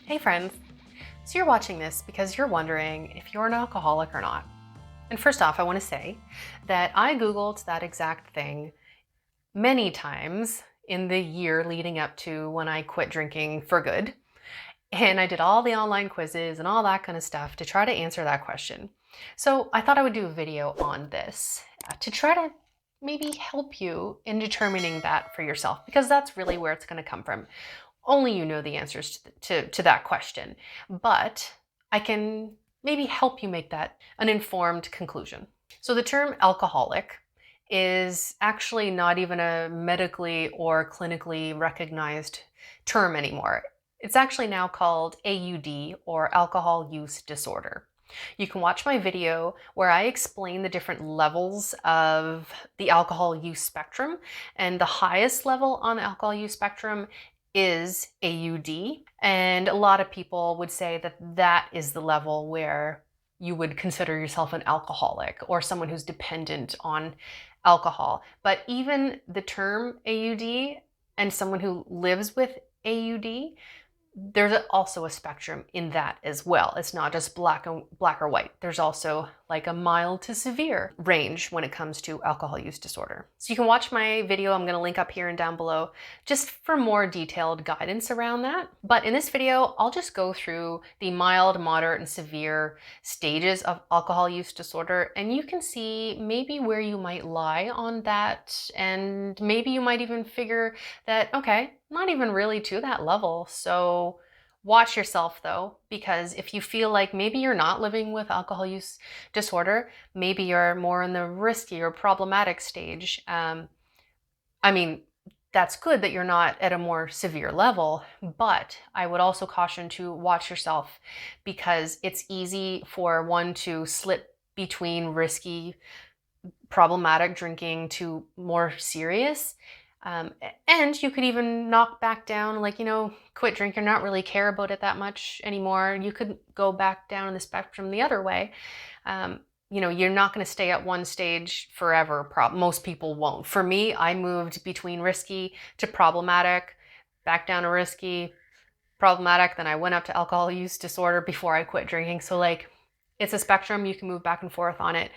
Hey friends! So you're watching this because you're wondering if you're an alcoholic or not. And first off, I want to say that I Googled that exact thing many times in the year leading up to when I quit drinking for good. And I did all the online quizzes and all that kind of stuff to try to answer that question. So I thought I would do a video on this to try to maybe help you in determining that for yourself, because that's really where it's going to come from. Only you know the answers to that question, but I can maybe help you make that an informed conclusion. So the term alcoholic is actually not even a medically or clinically recognized term anymore. It's actually now called AUD, or alcohol use disorder. You can watch my video where I explain the different levels of the alcohol use spectrum, and the highest level on the alcohol use spectrum is AUD. And a lot of people would say that that is the level where you would consider yourself an alcoholic or someone who's dependent on alcohol. But even the term AUD and someone who lives with AUD, there's also a spectrum in that as well. It's not just black or white. There's also like a mild to severe range when it comes to alcohol use disorder. So you can watch my video. I'm going to link up here and down below just for more detailed guidance around that. But in this video, I'll just go through the mild, moderate, and severe stages of alcohol use disorder, and you can see maybe where you might lie on that, and maybe you might even figure that, okay, not even really to that level. So watch yourself though, because if you feel like maybe you're not living with alcohol use disorder, maybe you're more in the risky or problematic stage. I mean, that's good that you're not at a more severe level, but I would also caution to watch yourself, because it's easy for one to slip between risky, problematic drinking to more serious. And you could even knock back down, like, quit drinking, not really care about it that much anymore. You could go back down in the spectrum the other way. You're not going to stay at one stage forever. Most people won't. For me, I moved between risky to problematic, back down to risky, problematic, then I went up to alcohol use disorder before I quit drinking. So like, it's a spectrum. You can move back and forth on it.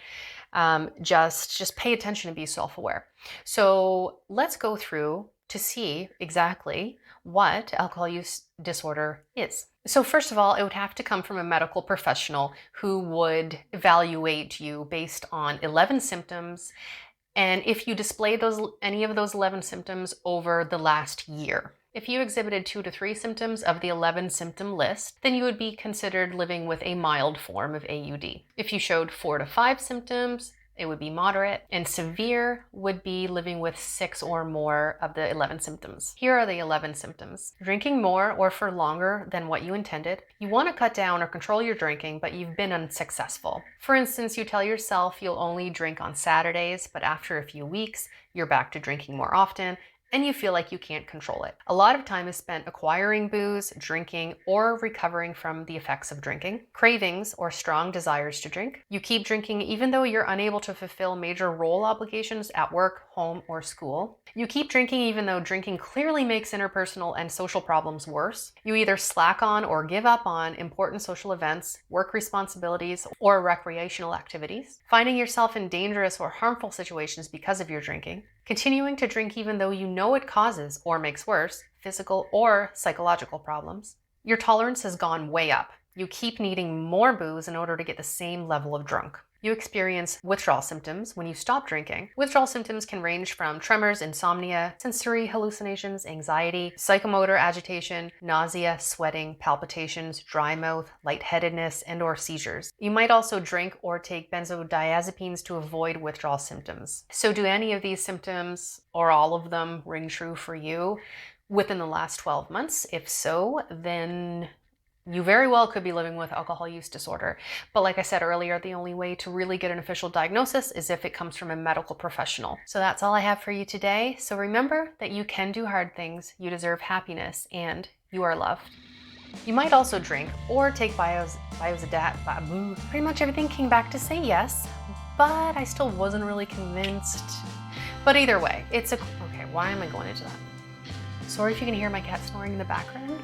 Just pay attention and be self-aware. So let's go through to see exactly what alcohol use disorder is. So first of all, it would have to come from a medical professional who would evaluate you based on 11 symptoms, and if you display any of those 11 symptoms over the last year. If you exhibited 2 to 3 symptoms of the 11 symptom list, then you would be considered living with a mild form of AUD. If you showed 4 to 5 symptoms, it would be moderate, and severe would be living with 6 or more of the 11 symptoms. Here are the 11 symptoms. Drinking more or for longer than what you intended. You want to cut down or control your drinking, but you've been unsuccessful. For instance, you tell yourself you'll only drink on Saturdays, but after a few weeks, you're back to drinking more often, and you feel like you can't control it. A lot of time is spent acquiring booze, drinking, or recovering from the effects of drinking. Cravings or strong desires to drink. You keep drinking even though you're unable to fulfill major role obligations at work, home, or school. You keep drinking even though drinking clearly makes interpersonal and social problems worse. You either slack on or give up on important social events, work responsibilities, or recreational activities. Finding yourself in dangerous or harmful situations because of your drinking. Continuing to drink even though you know it causes or makes worse physical or psychological problems. Your tolerance has gone way up. You keep needing more booze in order to get the same level of drunk. You experience withdrawal symptoms when you stop drinking. Withdrawal symptoms can range from tremors, insomnia, sensory hallucinations, anxiety, psychomotor agitation, nausea, sweating, palpitations, dry mouth, lightheadedness, and/or seizures. You might also drink or take benzodiazepines to avoid withdrawal symptoms. So do any of these symptoms, or all of them, ring true for you within the last 12 months? If so, then you very well could be living with alcohol use disorder. But like I said earlier, the only way to really get an official diagnosis is if it comes from a medical professional. So that's all I have for you today. So remember that you can do hard things, you deserve happiness, and you are loved. You might also drink or take Biozadat. Pretty much everything came back to say yes, but I still wasn't really convinced. But either way, okay, why am I going into that? Sorry if you can hear my cat snoring in the background.